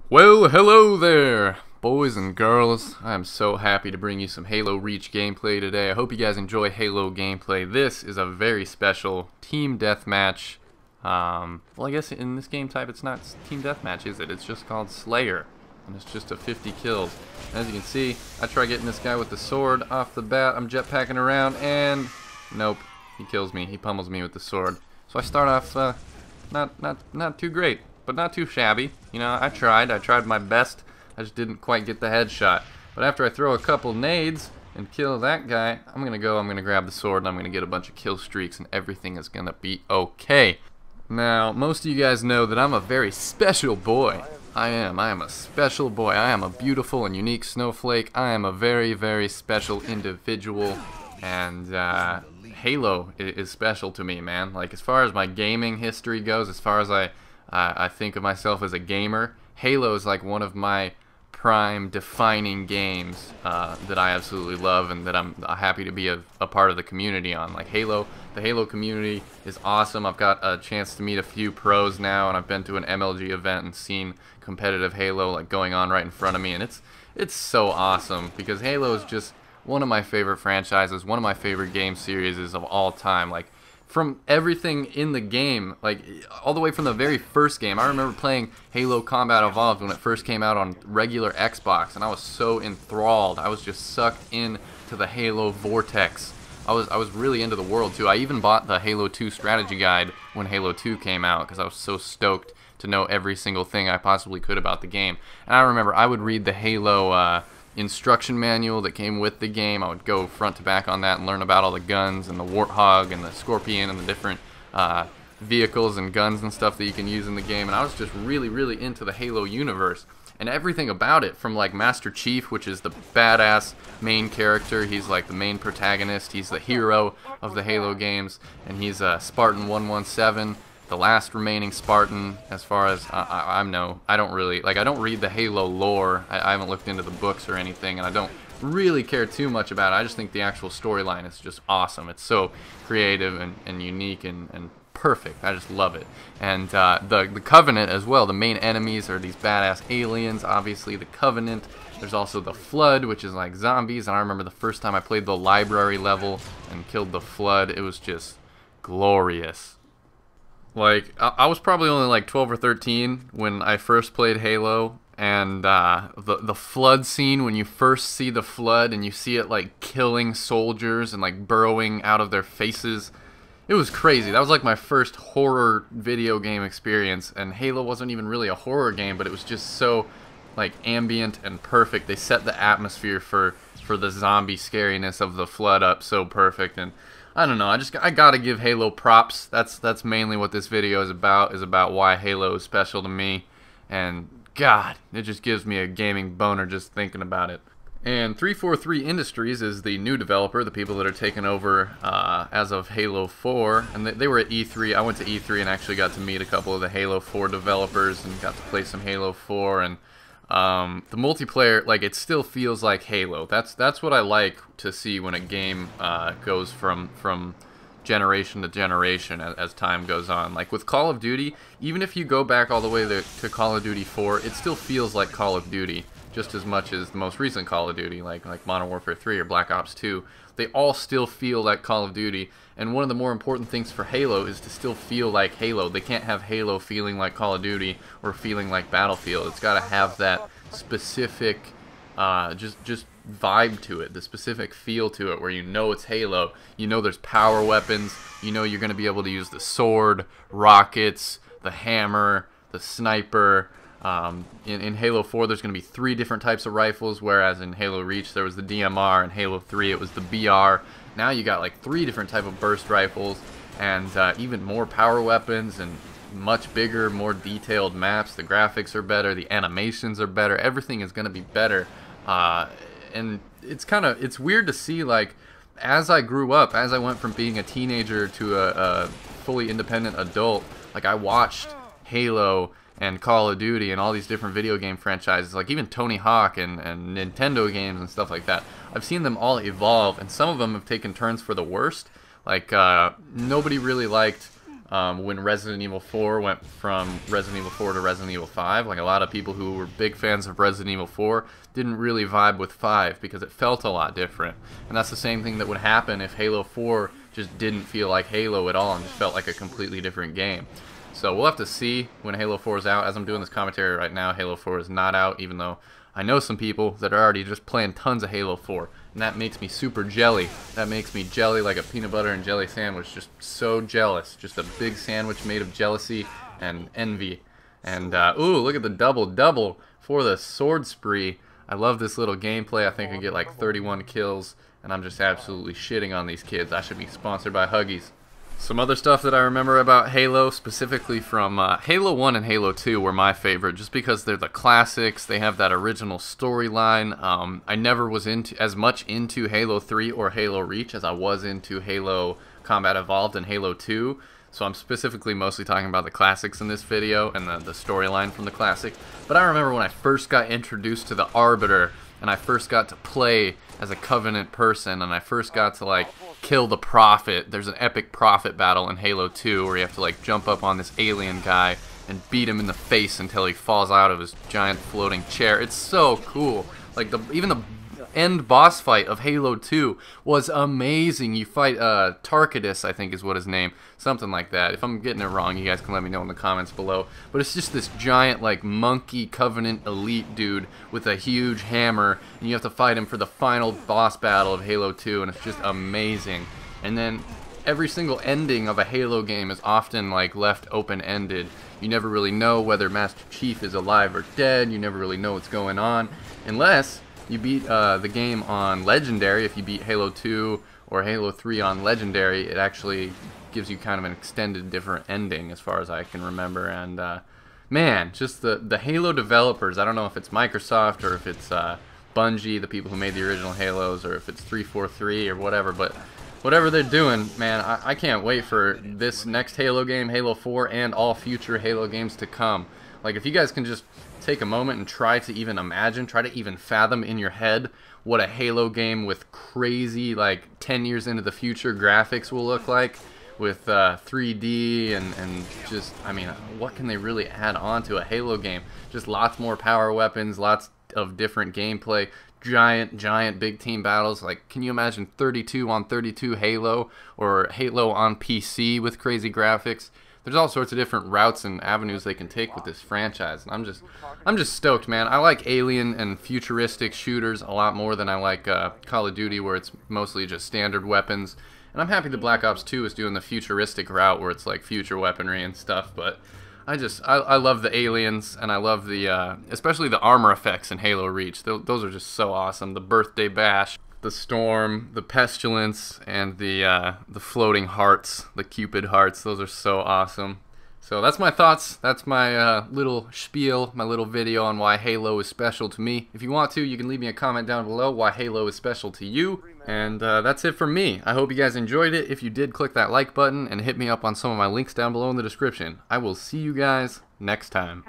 Well, hello there, boys and girls. I am so happy to bring you some Halo Reach gameplay today. I hope you guys enjoy Halo gameplay. This is a very special team deathmatch. Well, I guess in this game type it's not team deathmatch, is it? It's just called Slayer, and it's just a 50 kills. As you can see, I try getting this guy with the sword off the bat. I'm jetpacking around, and nope, he kills me. He pummels me with the sword. So I start off not too great, but not too shabby. You know, I tried my best. I just didn't quite get the headshot. But after I throw a couple nades and kill that guy, I'm gonna grab the sword and I'm gonna get a bunch of kill streaks and everything is gonna be okay. Now, most of you guys know that I'm a very special boy. I am a special boy. I am a beautiful and unique snowflake. I am a very, very special individual, and Halo is special to me, man. Like, as far as my gaming history goes, as far as I think of myself as a gamer, Halo is like one of my prime defining games that I absolutely love and that I'm happy to be a part of the community on. Like the Halo community is awesome. I've got a chance to meet a few pros now, and I've been to an MLG event and seen competitive Halo like going on right in front of me, and it's so awesome because Halo is just one of my favorite franchises, one of my favorite game series of all time. Like, from everything in the game, like all the way from the very first game. I remember playing Halo Combat Evolved when it first came out on regular Xbox, and I was so enthralled. I was just sucked in to the Halo vortex. I was really into the world too. I even bought the Halo 2 strategy guide when Halo 2 came out because I was so stoked to know every single thing I possibly could about the game. And I remember I would read the Halo instruction manual that came with the game. I would go front to back on that and learn about all the guns and the Warthog and the Scorpion and the different vehicles and guns and stuff that you can use in the game. And I was just really, really into the Halo universe and everything about it, from like Master Chief, which is the badass main character. He's like the main protagonist. He's the hero of the Halo games, and he's Spartan 117, the last remaining Spartan, as far as I know. I don't read the Halo lore. I haven't looked into the books or anything, and I don't really care too much about it. I just think the actual storyline is just awesome. It's so creative and unique and perfect. I just love it. And the Covenant as well. The main enemies are these badass aliens, obviously the Covenant. There's also the Flood, which is like zombies, and I remember the first time I played the library level and killed the Flood, it was just glorious. Like, I was probably only like 12 or 13 when I first played Halo, and the Flood scene, when you first see the Flood and you see it like killing soldiers and like burrowing out of their faces, it was crazy. That was like my first horror video game experience, and Halo wasn't even really a horror game, but it was just so like ambient and perfect. They set the atmosphere for the zombie scariness of the Flood up so perfect, and I don't know, I gotta give Halo props. That's mainly what this video is about why Halo is special to me, and God, it just gives me a gaming boner just thinking about it. And 343 Industries is the new developer, the people that are taking over as of Halo 4. And they were at E3. I went to E3 and actually got to meet a couple of the Halo 4 developers and got to play some Halo 4. And the multiplayer, like, it still feels like Halo. That's what I like to see when a game goes from generation to generation as time goes on. Like with Call of Duty, even if you go back all the way to Call of Duty 4, it still feels like Call of Duty just as much as the most recent Call of Duty, like Modern Warfare 3 or Black Ops 2. They all still feel like Call of Duty, and one of the more important things for Halo is to still feel like Halo. They can't have Halo feeling like Call of Duty or feeling like Battlefield. It's got to have that specific just vibe to it, the specific feel to it, where you know it's Halo. You know there's power weapons. You know you're going to be able to use the sword, rockets, the hammer, the sniper. In Halo 4, there's going to be 3 different types of rifles, whereas in Halo Reach, there was the DMR. In Halo 3, it was the BR. Now you got like 3 different type of burst rifles, and even more power weapons, and much bigger, more detailed maps. The graphics are better, the animations are better, everything is going to be better. And it's weird to see, like, as I grew up, as I went from being a teenager to a fully independent adult, like, I watched Halo and Call of Duty and all these different video game franchises, like even Tony Hawk and Nintendo games and stuff like that. I've seen them all evolve, and some of them have taken turns for the worst. Like, nobody really liked when Resident Evil 4 went from Resident Evil 4 to Resident Evil 5. Like, a lot of people who were big fans of Resident Evil 4 didn't really vibe with 5 because it felt a lot different. And that's the same thing that would happen if Halo 4 just didn't feel like Halo at all and just felt like a completely different game. So we'll have to see when Halo 4 is out. As I'm doing this commentary right now, Halo 4 is not out, even though I know some people that are already just playing tons of Halo 4. And that makes me super jelly. That makes me jelly like a peanut butter and jelly sandwich. Just so jealous. Just a big sandwich made of jealousy and envy. And, ooh, look at the double-double for the sword spree. I love this little gameplay. I think I get like 31 kills. And I'm just absolutely shitting on these kids. I should be sponsored by Huggies. Some other stuff that I remember about Halo, specifically from Halo 1 and Halo 2 were my favorite, just because they're the classics. They have that original storyline. I never was as much into Halo 3 or Halo Reach as I was into Halo Combat Evolved and Halo 2. So I'm specifically mostly talking about the classics in this video and the storyline from the classic. But I remember when I first got introduced to the Arbiter, and I first got to play as a Covenant person, and I first got to like kill the Prophet. There's an epic Prophet battle in Halo 2 where you have to like jump up on this alien guy and beat him in the face until he falls out of his giant floating chair. It's so cool. Like even the end boss fight of Halo 2 was amazing. You fight Tarkadus, I think is what his name, something like that. If I'm getting it wrong, you guys can let me know in the comments below. But it's just this giant like monkey Covenant elite dude with a huge hammer, and you have to fight him for the final boss battle of Halo 2, and it's just amazing. And then every single ending of a Halo game is often like left open-ended. You never really know whether Master Chief is alive or dead. You never really know what's going on unless you beat the game on Legendary. If you beat Halo 2 or Halo 3 on Legendary, it actually gives you kind of an extended different ending as far as I can remember. And man, just the Halo developers, I don't know if it's Microsoft or if it's Bungie, the people who made the original Halos, or if it's 343 or whatever, but whatever they're doing, man, I can't wait for this next Halo game, Halo 4, and all future Halo games to come. Like, if you guys can just take a moment and try to even imagine, try to even fathom in your head what a Halo game with crazy, like, 10 years into the future graphics will look like, with 3D and just, I mean, what can they really add on to a Halo game? Just lots more power weapons, lots of different gameplay, giant big team battles. Like, can you imagine 32 on 32 Halo, or Halo on PC with crazy graphics? There's all sorts of different routes and avenues they can take with this franchise, and I'm just stoked, man. I like alien and futuristic shooters a lot more than I like Call of Duty, where it's mostly just standard weapons. And I'm happy that Black Ops 2 is doing the futuristic route where it's like future weaponry and stuff, but I love the aliens, and I love the especially the armor effects in Halo Reach. Those are just so awesome. The Birthday Bash, the Storm, the Pestilence, and the floating hearts, the Cupid hearts. Those are so awesome. So that's my thoughts. That's my little spiel, my little video on why Halo is special to me. If you want to, you can leave me a comment down below why Halo is special to you. And that's it from me. I hope you guys enjoyed it. If you did, click that like button and hit me up on some of my links down below in the description. I will see you guys next time.